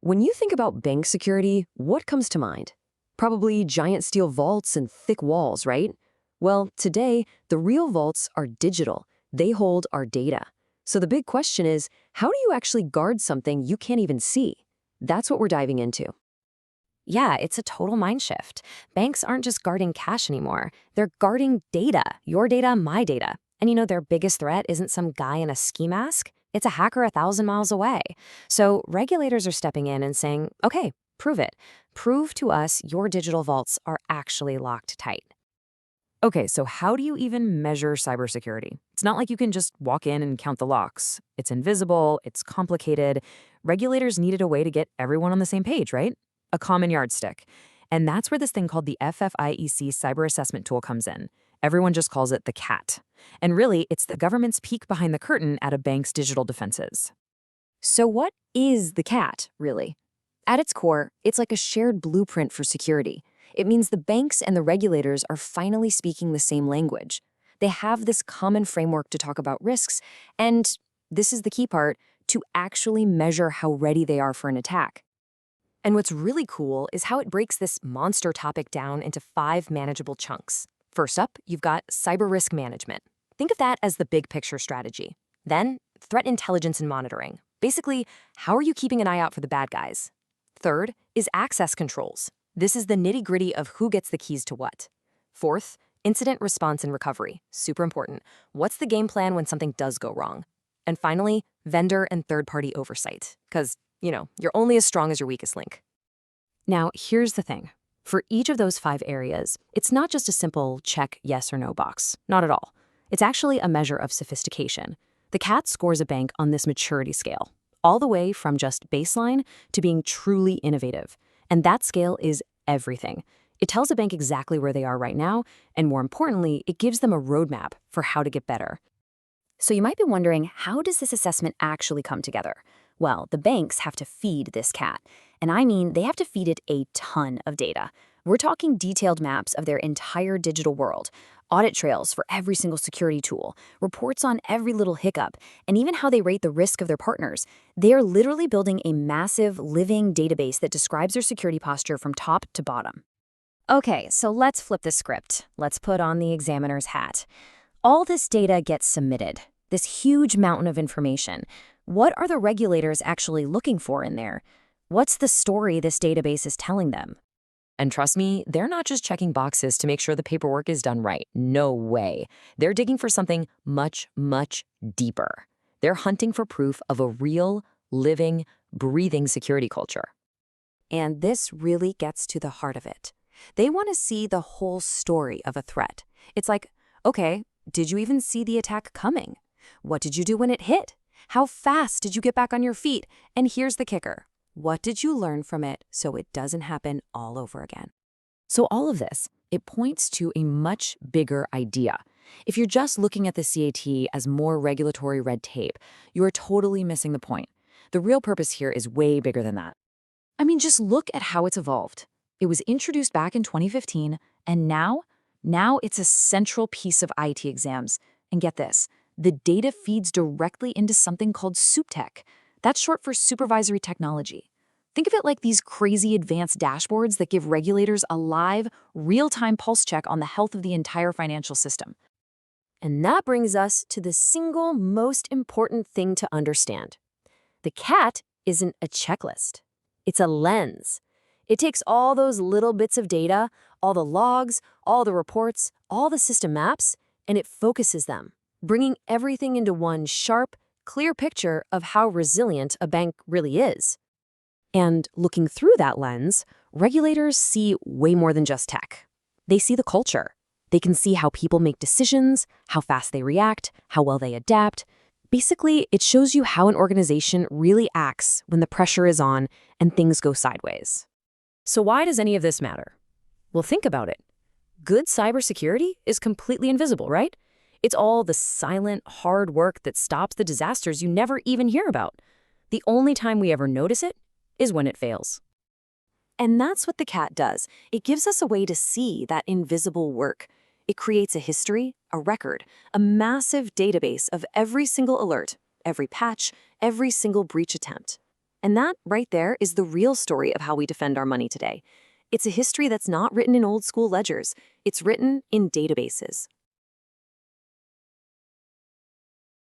When you think about bank security, what comes to mind? Probably giant steel vaults and thick walls, right? Well, today, the real vaults are digital. They hold our data. So the big question is, how do you actually guard something you can't even see? That's what we're diving into. Yeah, it's a total mind shift. Banks aren't just guarding cash anymore. They're guarding data, your data, my data. And their biggest threat isn't some guy in a ski mask. It's a hacker 1,000 miles away. So regulators are stepping in and saying, okay, prove it. Prove to us your digital vaults are actually locked tight. Okay, so how do you even measure cybersecurity? It's not like you can just walk in and count the locks. It's invisible, it's complicated. Regulators needed a way to get everyone on the same page, right? A common yardstick. And that's where this thing called the FFIEC cyber assessment tool comes in. Everyone just calls it the CAT. And really, it's the government's peek behind the curtain at a bank's digital defenses. So what is the CAT, really? At its core, it's like a shared blueprint for security. It means the banks and the regulators are finally speaking the same language. They have this common framework to talk about risks, and this is the key part, to actually measure how ready they are for an attack. And what's really cool is how it breaks this monster topic down into 5 manageable chunks. First up, you've got cyber risk management. Think of that as the big picture strategy. Then, threat intelligence and monitoring. Basically, how are you keeping an eye out for the bad guys? Third is access controls. This is the nitty-gritty of who gets the keys to what. Fourth, incident response and recovery. Super important. What's the game plan when something does go wrong? And finally, vendor and third-party oversight. Because, you're only as strong as your weakest link. Now, here's the thing. For each of those 5 areas, it's not just a simple check yes or no box. Not at all. It's actually a measure of sophistication. The CAT scores a bank on this maturity scale, all the way from just baseline to being truly innovative. And that scale is everything. It tells a bank exactly where they are right now, and more importantly, it gives them a roadmap for how to get better. So you might be wondering, how does this assessment actually come together? Well, the banks have to feed this CAT. And I mean, they have to feed it a ton of data. We're talking detailed maps of their entire digital world, audit trails for every single security tool, reports on every little hiccup, and even how they rate the risk of their partners. They are literally building a massive, living database that describes their security posture from top to bottom. Okay, so let's flip the script. Let's put on the examiner's hat. All this data gets submitted, this huge mountain of information. What are the regulators actually looking for in there? What's the story this database is telling them? And trust me, they're not just checking boxes to make sure the paperwork is done right. No way. They're digging for something much, much deeper. They're hunting for proof of a real, living, breathing security culture. And this really gets to the heart of it. They want to see the whole story of a threat. It's like, okay, did you even see the attack coming? What did you do when it hit? How fast did you get back on your feet? And here's the kicker. What did you learn from it so it doesn't happen all over again? So all of this, it points to a much bigger idea. If you're just looking at the CAT as more regulatory red tape, you are totally missing the point. The real purpose here is way bigger than that. I mean, just look at how it's evolved. It was introduced back in 2015, and now it's a central piece of IT exams. And get this, the data feeds directly into something called SupTech. That's short for supervisory technology. Think of it like these crazy advanced dashboards that give regulators a live, real-time pulse check on the health of the entire financial system. And that brings us to the single most important thing to understand. The CAT isn't a checklist. It's a lens. It takes all those little bits of data, all the logs, all the reports, all the system maps, and it focuses them, bringing everything into one sharp, clear picture of how resilient a bank really is. And looking through that lens, regulators see way more than just tech. They see the culture. They can see how people make decisions, how fast they react, how well they adapt. Basically, it shows you how an organization really acts when the pressure is on and things go sideways. So why does any of this matter? Well, think about it. Good cybersecurity is completely invisible, right? It's all the silent, hard work that stops the disasters you never even hear about. The only time we ever notice it is when it fails. And that's what the CAT does. It gives us a way to see that invisible work. It creates a history, a record, a massive database of every single alert, every patch, every single breach attempt. And that, right there, is the real story of how we defend our money today. It's a history that's not written in old-school ledgers. It's written in databases.